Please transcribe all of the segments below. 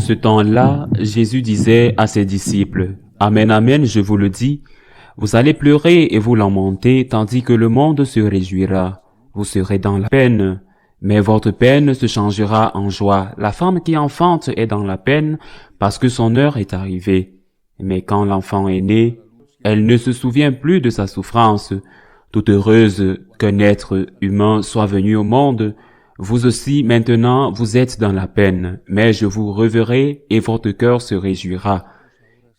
ce temps-là, Jésus disait à ses disciples, « Amen, amen, je vous le dis, vous allez pleurer et vous lamenter, tandis que le monde se réjouira. Vous serez dans la peine, mais votre peine se changera en joie. La femme qui enfante est dans la peine parce que son heure est arrivée. Mais quand l'enfant est né, elle ne se souvient plus de sa souffrance. Toute heureuse qu'un être humain soit venu au monde, vous aussi maintenant vous êtes dans la peine, mais je vous reverrai et votre cœur se réjouira.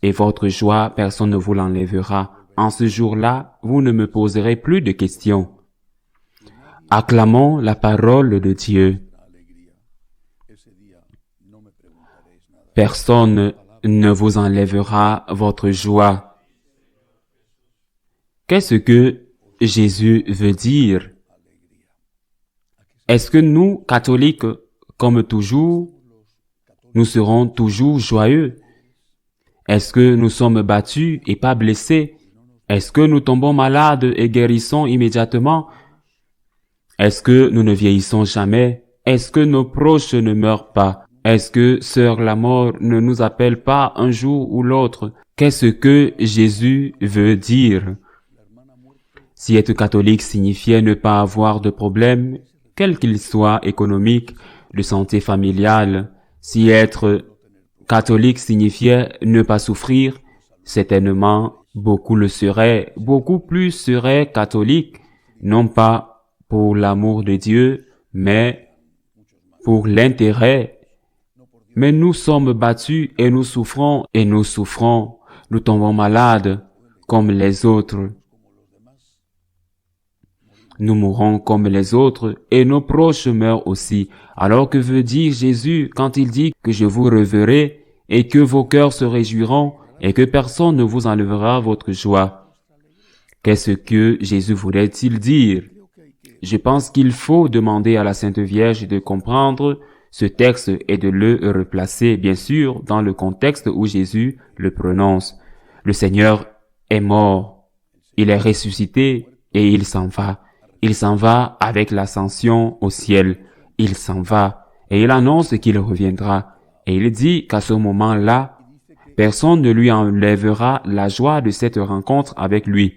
Et votre joie, personne ne vous l'enlèvera. En ce jour-là, vous ne me poserez plus de questions. » Acclamons la parole de Dieu. Personne ne vous enlèvera votre joie. Qu'est-ce que Jésus veut dire? Est-ce que nous, catholiques, comme toujours, nous serons toujours joyeux? Est-ce que nous sommes battus et pas blessés? Est-ce que nous tombons malades et guérissons immédiatement? Est-ce que nous ne vieillissons jamais? Est-ce que nos proches ne meurent pas? Est-ce que Sœur la mort ne nous appelle pas un jour ou l'autre? Qu'est-ce que Jésus veut dire? Si être catholique signifiait ne pas avoir de problème, quel qu'il soit économique, de santé familiale, si être catholique signifiait ne pas souffrir, certainement beaucoup le seraient, beaucoup plus seraient catholiques, non pas pour l'amour de Dieu, mais pour l'intérêt. Mais nous sommes battus et nous souffrons, nous tombons malades comme les autres. Nous mourrons comme les autres et nos proches meurent aussi. Alors que veut dire Jésus quand il dit que je vous reverrai et que vos cœurs se réjouiront et que personne ne vous enlèvera votre joie? Qu'est-ce que Jésus voulait-il dire? Je pense qu'il faut demander à la Sainte Vierge de comprendre ce texte et de le replacer, bien sûr, dans le contexte où Jésus le prononce. Le Seigneur est mort, il est ressuscité et il s'en va. Il s'en va avec l'ascension au ciel. Il s'en va et il annonce qu'il reviendra. Et il dit qu'à ce moment-là, personne ne lui enlèvera la joie de cette rencontre avec lui.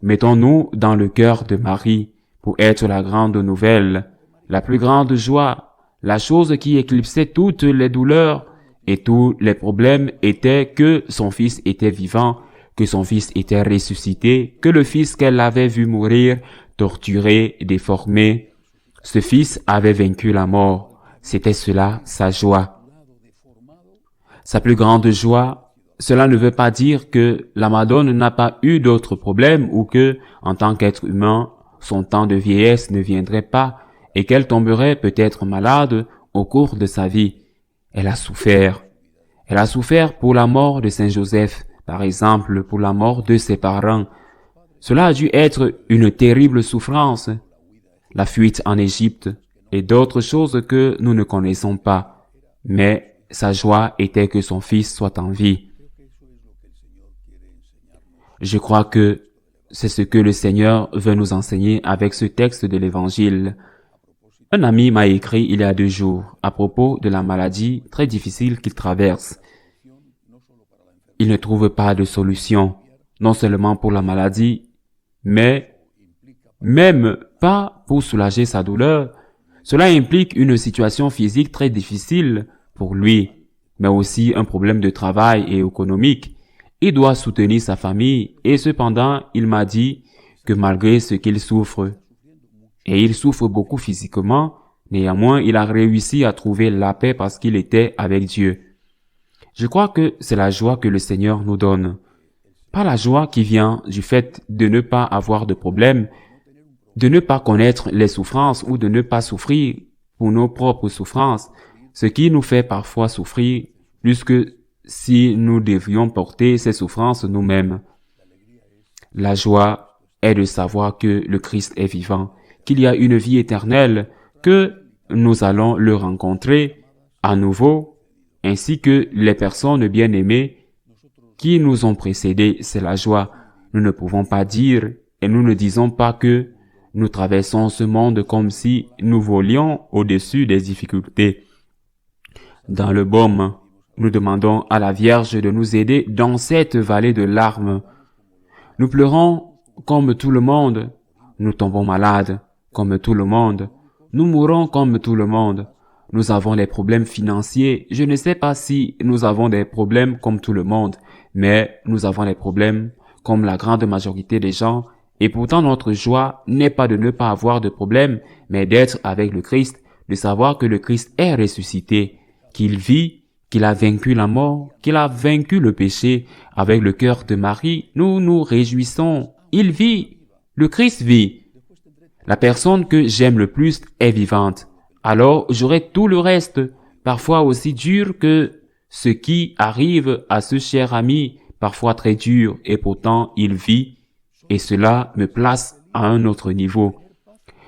Mettons-nous dans le cœur de Marie pour être la grande nouvelle, la plus grande joie, la chose qui éclipsait toutes les douleurs et tous les problèmes était que son fils était vivant, que son fils était ressuscité, que le fils qu'elle avait vu mourir, torturé, déformé, ce fils avait vaincu la mort. C'était cela sa joie. Sa plus grande joie, cela ne veut pas dire que la Madone n'a pas eu d'autres problèmes ou que, en tant qu'être humain, son temps de vieillesse ne viendrait pas et qu'elle tomberait peut-être malade au cours de sa vie. Elle a souffert. Elle a souffert pour la mort de Saint Joseph, par exemple, pour la mort de ses parents. Cela a dû être une terrible souffrance, la fuite en Égypte et d'autres choses que nous ne connaissons pas. Mais sa joie était que son fils soit en vie. Je crois que c'est ce que le Seigneur veut nous enseigner avec ce texte de l'Évangile. Un ami m'a écrit il y a 2 jours à propos de la maladie très difficile qu'il traverse. Il ne trouve pas de solution, non seulement pour la maladie, mais même pas pour soulager sa douleur. Cela implique une situation physique très difficile pour lui, mais aussi un problème de travail et économique. Il doit soutenir sa famille et cependant, il m'a dit que malgré ce qu'il souffre, et il souffre beaucoup physiquement, néanmoins, il a réussi à trouver la paix parce qu'il était avec Dieu. Je crois que c'est la joie que le Seigneur nous donne. Pas la joie qui vient du fait de ne pas avoir de problème, de ne pas connaître les souffrances ou de ne pas souffrir pour nos propres souffrances, ce qui nous fait parfois souffrir plus que si nous devions porter ces souffrances nous-mêmes. La joie est de savoir que le Christ est vivant, qu'il y a une vie éternelle, que nous allons le rencontrer à nouveau, ainsi que les personnes bien-aimées qui nous ont précédés. C'est la joie. Nous ne pouvons pas dire et nous ne disons pas que nous traversons ce monde comme si nous volions au-dessus des difficultés. dans le baume. Nous demandons à la Vierge de nous aider dans cette vallée de larmes. Nous pleurons comme tout le monde. Nous tombons malades comme tout le monde. Nous mourons comme tout le monde. Nous avons des problèmes financiers. Je ne sais pas si nous avons des problèmes comme tout le monde, mais nous avons des problèmes comme la grande majorité des gens. Et pourtant notre joie n'est pas de ne pas avoir de problème, mais d'être avec le Christ, de savoir que le Christ est ressuscité, qu'il vit, qu'il a vaincu la mort, qu'il a vaincu le péché. Avec le cœur de Marie, nous nous réjouissons. Il vit. Le Christ vit. La personne que j'aime le plus est vivante. Alors j'aurai tout le reste, parfois aussi dur que ce qui arrive à ce cher ami, parfois très dur, et pourtant il vit, et cela me place à un autre niveau.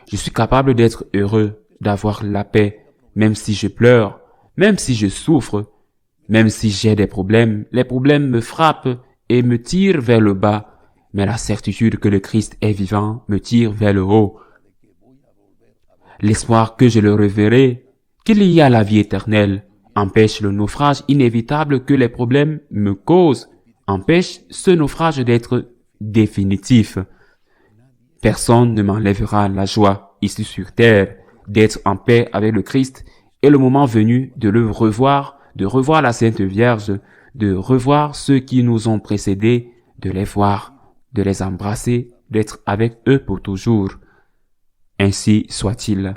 Je suis capable d'être heureux, d'avoir la paix, même si je pleure, même si je souffre, même si j'ai des problèmes. Les problèmes me frappent et me tirent vers le bas, mais la certitude que le Christ est vivant me tire vers le haut. L'espoir que je le reverrai, qu'il y a la vie éternelle, empêche le naufrage inévitable que les problèmes me causent, empêche ce naufrage d'être définitif. Personne ne m'enlèvera la joie ici sur terre d'être en paix avec le Christ et le moment venu de le revoir, de revoir la Sainte Vierge, de revoir ceux qui nous ont précédés, de les voir, de les embrasser, d'être avec eux pour toujours. Ainsi soit-il.